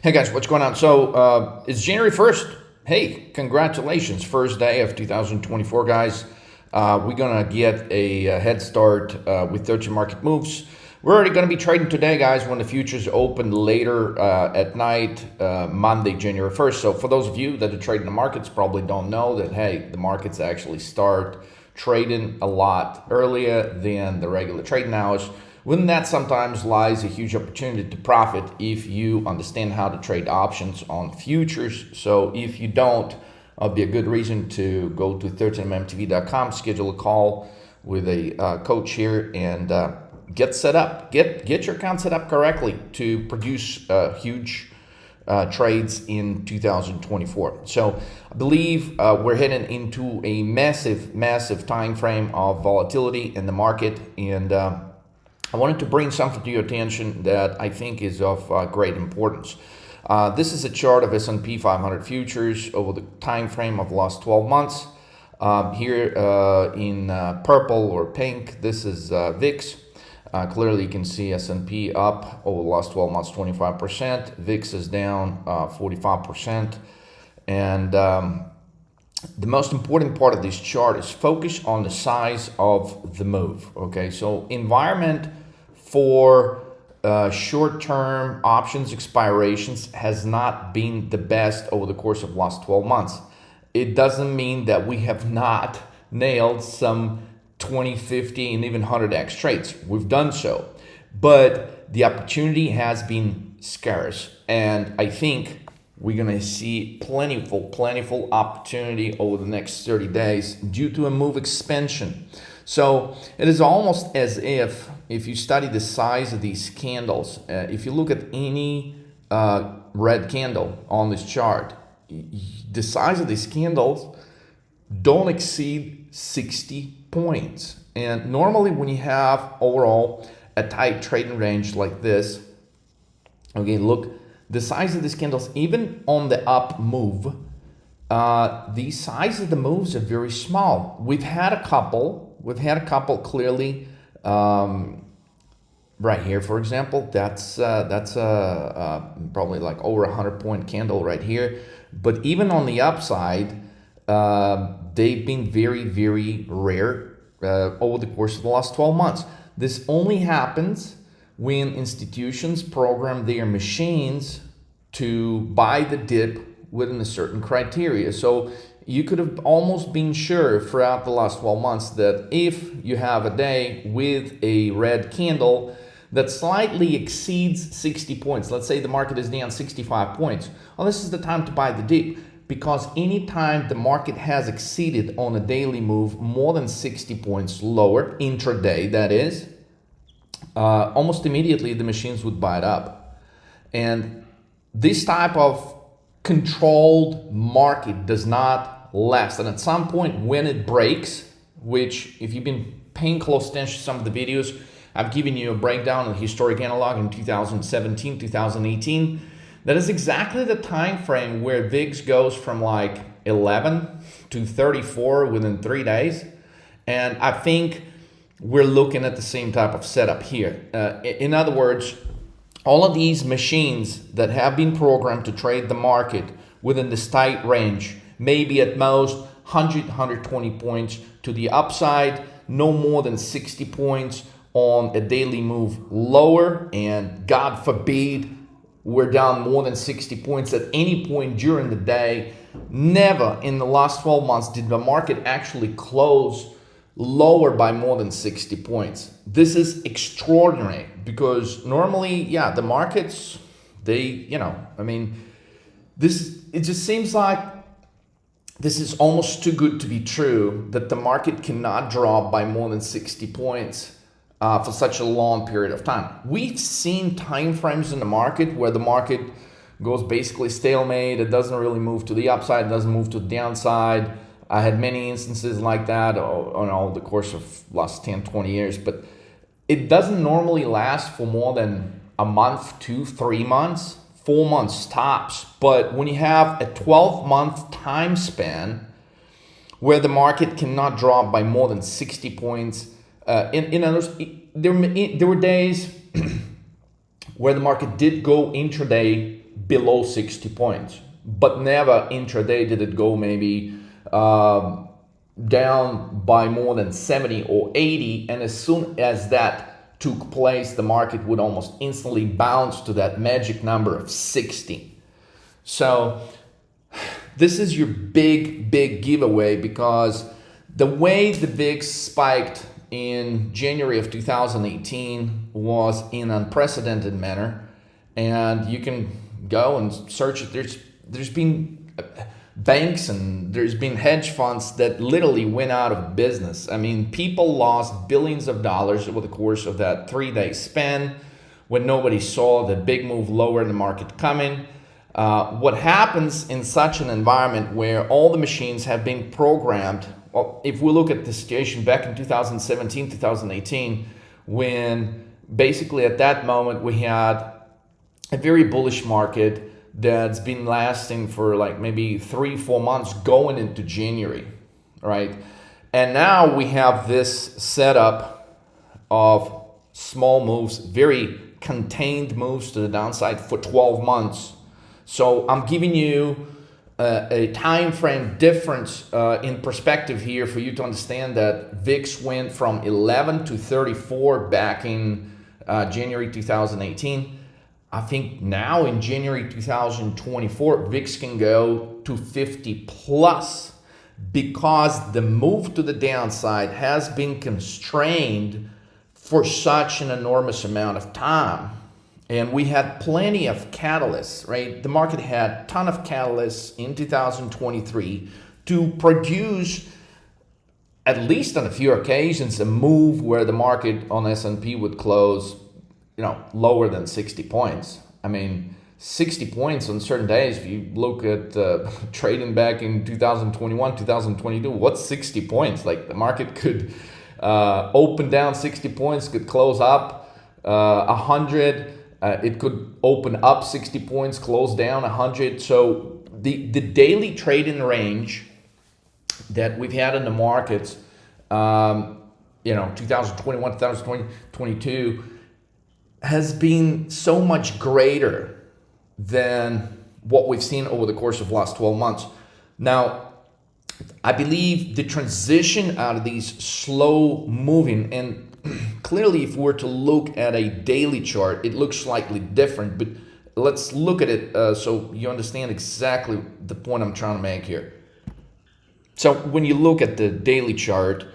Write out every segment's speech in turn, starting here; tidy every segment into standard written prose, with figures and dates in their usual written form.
Hey guys, what's going on? It's January 1st. Hey, congratulations. First day of 2024, guys. We're going to get a head start with 13 market moves. We're already going to be trading today, guys, when the futures open later at night, Monday, January 1st. So for those of you that are trading the markets probably don't know that, hey, the markets actually start trading a lot earlier than the regular trading hours. Within that sometimes lies a huge opportunity to profit if you understand how to trade options on futures. So if you don't, it'll be a good reason to go to 13mmtv.com, schedule a call with a coach here, and get set up. Get your account set up correctly to produce huge trades in 2024. So I believe we're heading into a massive time frame of volatility in the market, and I wanted to bring something to your attention that I think is of great importance. This is a chart of S&P 500 futures over the time frame of the last 12 months. Here in purple or pink, this is VIX. Clearly you can see S&P up over the last 12 months 25%. VIX is down 45%. And the most important part of this chart is focus on the size of the move. Okay, so environment for short-term options expirations has not been the best over the course of the last 12 months. It doesn't mean that we have not nailed some 20, 50, and even 100x trades. We've done so, but the opportunity has been scarce, and I think we're gonna see plentiful opportunity over the next 30 days due to a move expansion. So it is almost as if you study the size of these candles, if you look at any red candle on this chart, the size of these candles don't exceed 60 points. And normally when you have overall a tight trading range like this, okay, look, the size of these candles, even on the up move, the size of the moves are very small. We've had a couple clearly, right here, for example. That's probably like over 100-point candle right here. But even on the upside, they've been very rare over the course of the last 12 months. This only happens when institutions program their machines to buy the dip within a certain criteria. So you could have almost been sure throughout the last 12 months that if you have a day with a red candle that slightly exceeds 60 points, let's say the market is down 65 points, well, this is the time to buy the dip, because anytime the market has exceeded on a daily move more than 60 points lower, intraday that is, almost immediately the machines would buy it up. And this type of controlled market does not last. And at some point when it breaks, which if you've been paying close attention to some of the videos, I've given you a breakdown of the historic analog in 2017, 2018. That is exactly the time frame where VIX goes from like 11 to 34 within 3 days. And I think we're looking at the same type of setup here. In other words, all of these machines that have been programmed to trade the market within this tight range, maybe at most 100, 120 points to the upside, no more than 60 points on a daily move lower, and God forbid we're down more than 60 points at any point during the day. Never in the last 12 months did the market actually close lower by more than 60 points. This is extraordinary, because normally, yeah, the markets, it just seems like this is almost too good to be true, that the market cannot drop by more than 60 points for such a long period of time. We've seen time frames in the market where the market goes basically stalemate. It doesn't really move to the upside, it doesn't move to the downside. I had many instances like that on the course of last 10, 20 years, but it doesn't normally last for more than a month, 2, 3 months, 4 months tops. But when you have a 12-month time span where the market cannot drop by more than 60 points, in others, there were days where the market did go intraday below 60 points, but never intraday did it go maybe down by more than 70 or 80. And as soon as that took place, the market would almost instantly bounce to that magic number of 60. So this is your big giveaway, because the way the VIX spiked in January of 2018 was in unprecedented manner, and you can go and search it. There's been banks and there's been hedge funds that literally went out of business. I mean, people lost billions of dollars over the course of that 3-day span when nobody saw the big move lower in the market coming. What happens in such an environment where all the machines have been programmed? Well, if we look at the situation back in 2017, 2018, when basically at that moment we had a very bullish market that's been lasting for like maybe 3-4 months going into January, right? And now we have this setup of small moves, very contained moves to the downside for 12 months. So I'm giving you a time frame difference in perspective here for you to understand that VIX went from 11 to 34 back in January 2018. I think now in January 2024, VIX can go to 50 plus, because the move to the downside has been constrained for such an enormous amount of time. And we had plenty of catalysts, right? The market had a ton of catalysts in 2023 to produce, at least on a few occasions, a move where the market on S&P would close, lower than 60 points. I mean, 60 points on certain days, if you look at trading back in 2021, 2022, what's 60 points? Like, the market could open down 60 points, could close up 100. It could open up 60 points, close down 100. So the daily trading range that we've had in the markets, 2021, 2022, has been so much greater than what we've seen over the course of the last 12 months. Now, I believe the transition out of these slow moving, and clearly if we were to look at a daily chart, it looks slightly different, but let's look at it so you understand exactly the point I'm trying to make here. So when you look at the daily chart,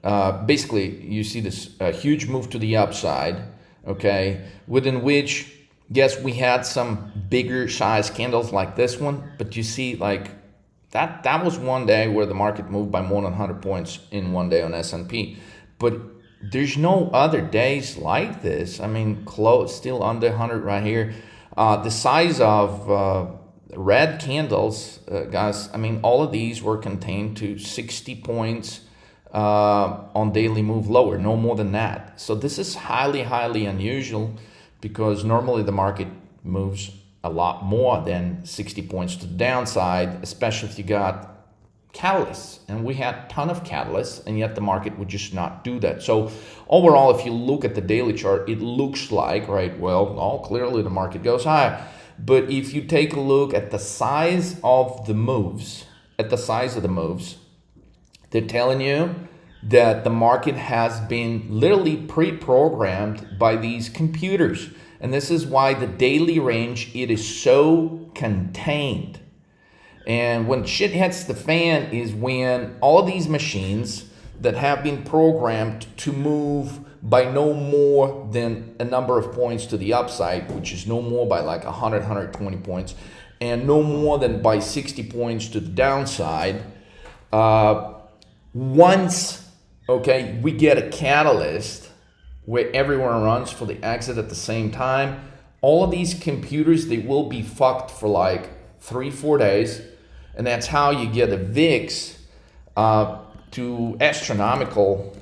basically you see this huge move to the upside, okay, within which, yes, we had some bigger size candles like this one, but you see, like, that was one day where the market moved by more than 100 points in one day on S&P. But there's no other days like this. I mean, close, still under 100 right here. The size of red candles, guys, I mean, all of these were contained to 60 points on daily move lower, no more than that. So this is highly unusual, because normally the market moves a lot more than 60 points to the downside, especially if you got catalysts. And we had a ton of catalysts, and yet the market would just not do that. So overall, if you look at the daily chart, it looks like, right, well, clearly the market goes higher. But if you take a look at the size of the moves, they're telling you that the market has been literally pre-programmed by these computers. And this is why the daily range, it is so contained. And when shit hits the fan is when all of these machines that have been programmed to move by no more than a number of points to the upside, which is no more by like 100, 120 points, and no more than by 60 points to the downside, once, okay, we get a catalyst where everyone runs for the exit at the same time, all of these computers, they will be fucked for like 3-4 days. And that's how you get a VIX to astronomical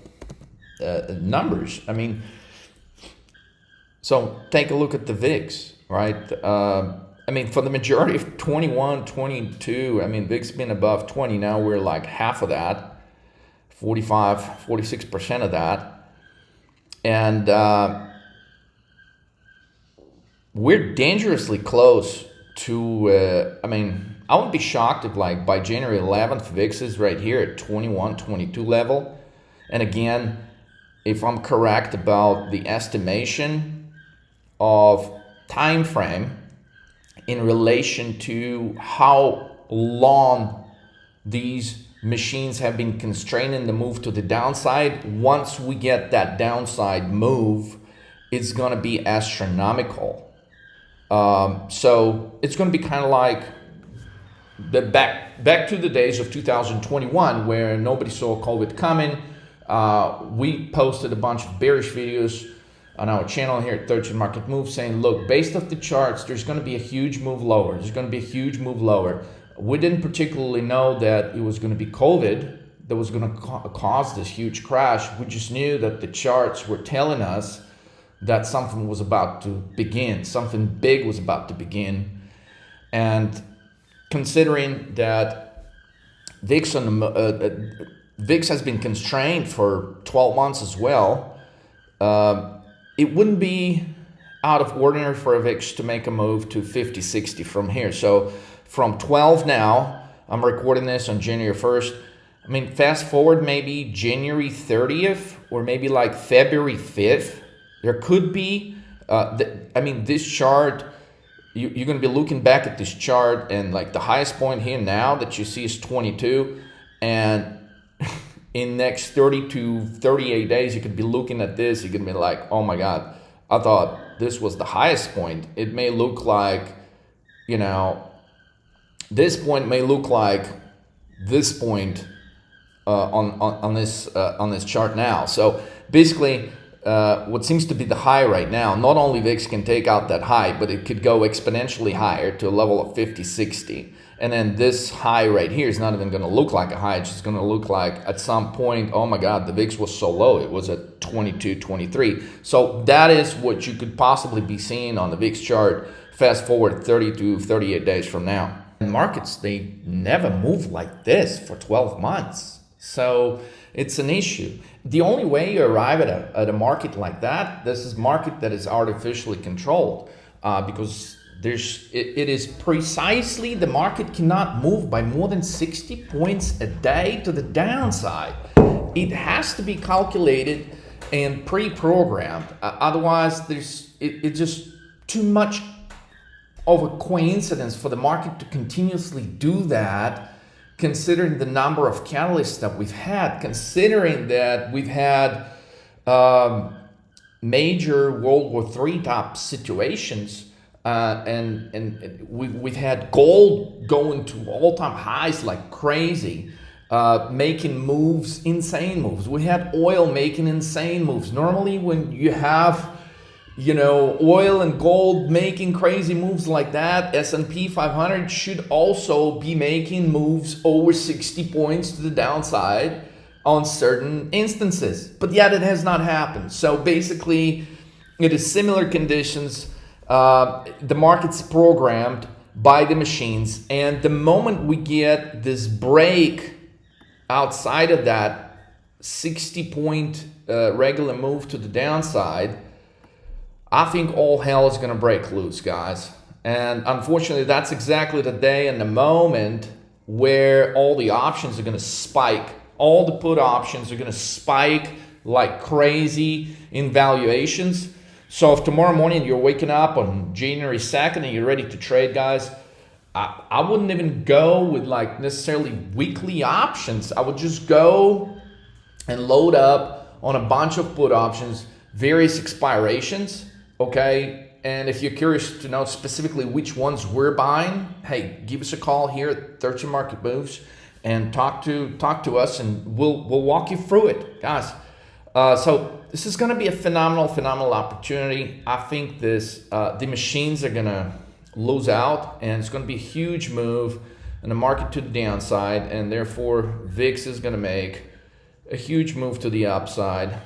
numbers. I mean, so take a look at the VIX, right? I mean, for the majority of 21, 22, I mean, VIX been above 20. Now we're like half of that. 45, 46% of that. And we're dangerously close to, I wouldn't be shocked if like by January 11th, VIX is right here at 21, 22 level. And again, if I'm correct about the estimation of time frame in relation to how long these machines have been constraining the move to the downside, once we get that downside move, it's going to be astronomical. So it's going to be kind of like the back to the days of 2021 where nobody saw COVID coming. We posted a bunch of bearish videos on our channel here at 13 Market Moves saying, look, based off the charts, there's going to be a huge move lower. There's going to be a huge move lower. We didn't particularly know that it was going to be COVID that was going to cause this huge crash. We just knew that the charts were telling us that something was about to begin, something big was about to begin. And considering that VIX has been constrained for 12 months as well, it wouldn't be out of ordinary for a VIX to make a move to 50, 60 from here. So from 12 now, I'm recording this on January 1st. Fast forward maybe January 30th or maybe like February 5th. There could be, this chart, you're going to be looking back at this chart and like the highest point here now that you see is 22. And in next 30 to 38 days, you could be looking at this. You could be like, oh my God, I thought this was the highest point. It may look like, this point may look like this point on this chart now. So basically, what seems to be the high right now, not only VIX can take out that high, but it could go exponentially higher to a level of 50, 60. And then this high right here is not even going to look like a high. It's just going to look like at some point, oh my God, the VIX was so low. It was at 22, 23. So that is what you could possibly be seeing on the VIX chart fast forward 30 to 38 days from now. And markets, they never move like this for 12 months. So it's an issue. The only way you arrive at a market like that, this is market that is artificially controlled because it is precisely the market cannot move by more than 60 points a day to the downside. It has to be calculated and pre-programmed. Otherwise, it's just too much of a coincidence for the market to continuously do that, considering the number of catalysts that we've had, considering that we've had major World War III type situations, and we've had gold going to all-time highs like crazy, making moves, insane moves. We had oil making insane moves. Normally when you have oil and gold making crazy moves like that, S&P 500 should also be making moves over 60 points to the downside on certain instances. But yet it has not happened. So basically, it is similar conditions. The market's programmed by the machines. And the moment we get this break outside of that 60-point regular move to the downside, I think all hell is going to break loose, guys. And unfortunately, that's exactly the day and the moment where all the options are going to spike. All the put options are going to spike like crazy in valuations. So if tomorrow morning you're waking up on January 2nd and you're ready to trade, guys, I wouldn't even go with like necessarily weekly options. I would just go and load up on a bunch of put options, various expirations. Okay, and if you're curious to know specifically which ones we're buying, hey, give us a call here at 13 Market Moves and talk to us, and we'll walk you through it, guys. So this is going to be a phenomenal opportunity. I think the machines are going to lose out, and it's going to be a huge move in the market to the downside, and therefore VIX is going to make a huge move to the upside.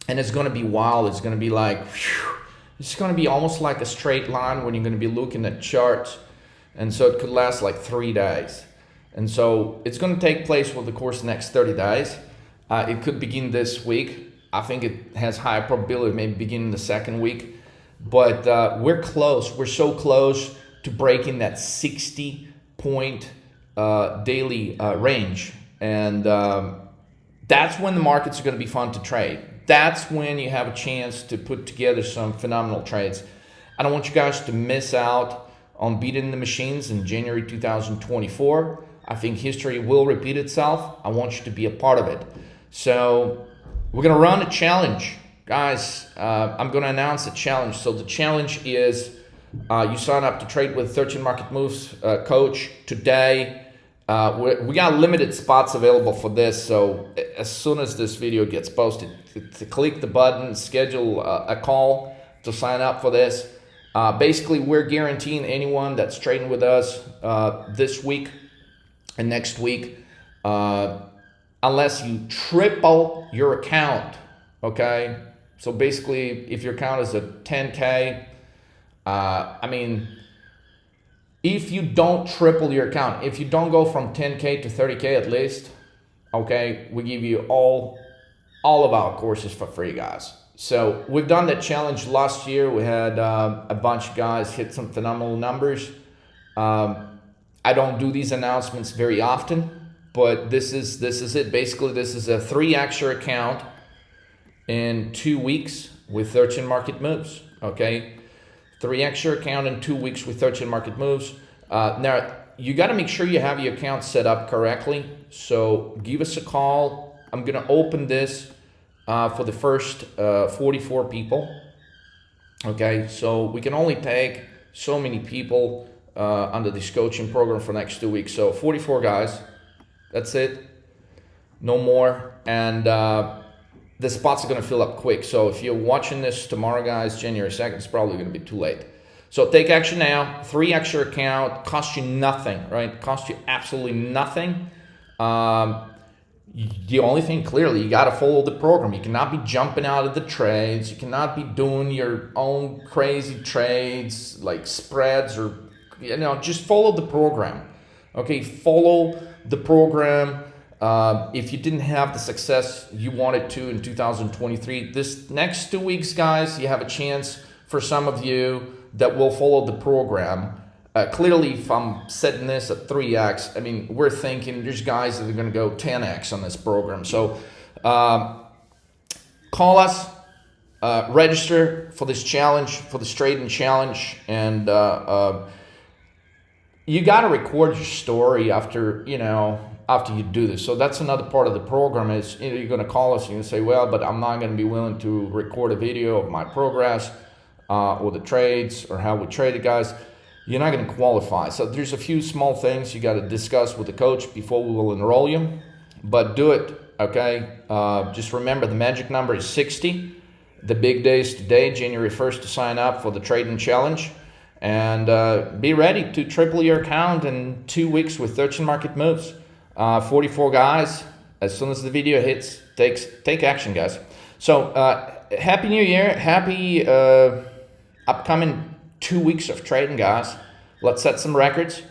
And it's going to be wild. It's going to be like, whew, it's going to be almost like a straight line when you're going to be looking at charts. And so it could last like 3 days. And so it's going to take place over the course of the next 30 days. It could begin this week. I think it has high probability of maybe beginning the second week. But we're close. We're so close to break in that 60 point daily range. And that's when the markets are going to be fun to trade. That's when you have a chance to put together some phenomenal trades. I don't want you guys to miss out on beating the machines in January 2024. I think history will repeat itself. I want you to be a part of it. So we're going to run a challenge. Guys, I'm going to announce a challenge. So the challenge is you sign up to trade with 13 Market Moves coach today. We got limited spots available for this. So as soon as this video gets posted, to click the button, schedule a call to sign up for this. Basically, we're guaranteeing anyone that's trading with us this week and next week, unless you triple your account, okay? So basically, if your account is at 10K, I mean, if you don't triple your account, if you don't go from 10K to 30K at least, okay, we give you all of our courses for free, guys. So we've done that challenge last year. We had a bunch of guys hit some phenomenal numbers. I don't do these announcements very often, but this is it. Basically, this is a 3x your account in 2 weeks with 13 Market Moves. Okay, 3x your account in 2 weeks with 13 Market Moves. Now you got to make sure you have your account set up correctly. So give us a call. I'm gonna open this for the first 44 people. Okay, so we can only take so many people under this coaching program for the next 2 weeks. So 44 guys, that's it, no more. And the spots are gonna fill up quick. So if you're watching this tomorrow, guys, January 2nd, it's probably gonna be too late. So take action now. 3x your account, costs you nothing, right? Costs you absolutely nothing. The only thing, clearly, you got to follow the program. You cannot be jumping out of the trades. You cannot be doing your own crazy trades like spreads, or, you know, just follow the program. Okay, follow the program. If you didn't have the success you wanted to in 2023, this next 2 weeks, guys, you have a chance for some of you that will follow the program. Clearly, if I'm setting this at 3x, I mean, we're thinking there's guys that are going to go 10x on this program. So call us, register for this challenge, for this trading challenge, and you got to record your story after you do this. So that's another part of the program is, you know, you're going to call us and you're going to say, well, but I'm not going to be willing to record a video of my progress or the trades or how we traded, guys. You're not going to qualify. So there's a few small things you got to discuss with the coach before we will enroll you, but do it, okay? Just remember the magic number is 60. The big day is today, January 1st, to sign up for the trading challenge, and be ready to triple your account in 2 weeks with 13 Market Moves. 44 guys. As soon as the video hits, take action, guys. So happy New Year. Happy upcoming 2 weeks of trading, guys. Let's set some records.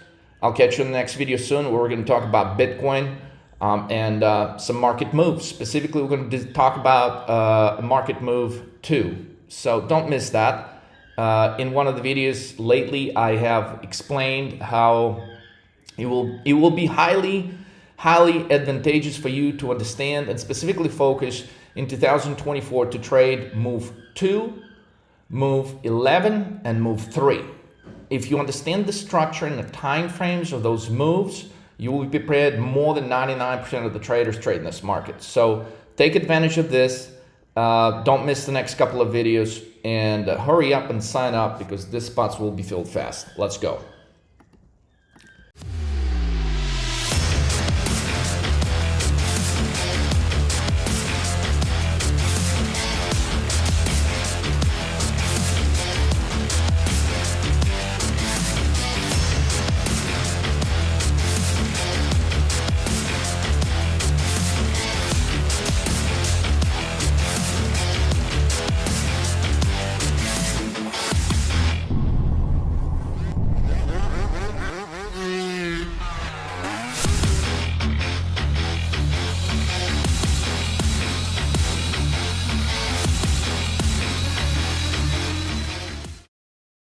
I'll catch you in the next video soon, where we're going to talk about Bitcoin and some market moves. Specifically, we're going to talk about market move 2. So don't miss that. In one of the videos lately, I have explained how it will be highly advantageous for you to understand and specifically focus in 2024 to trade move 2, move 11, and move 3. If you understand the structure and the time frames of those moves, you will be prepared more than 99% of the traders trade in this market. So take advantage of this. Don't miss the next couple of videos, and hurry up and sign up, because these spots will be filled fast. Let's go.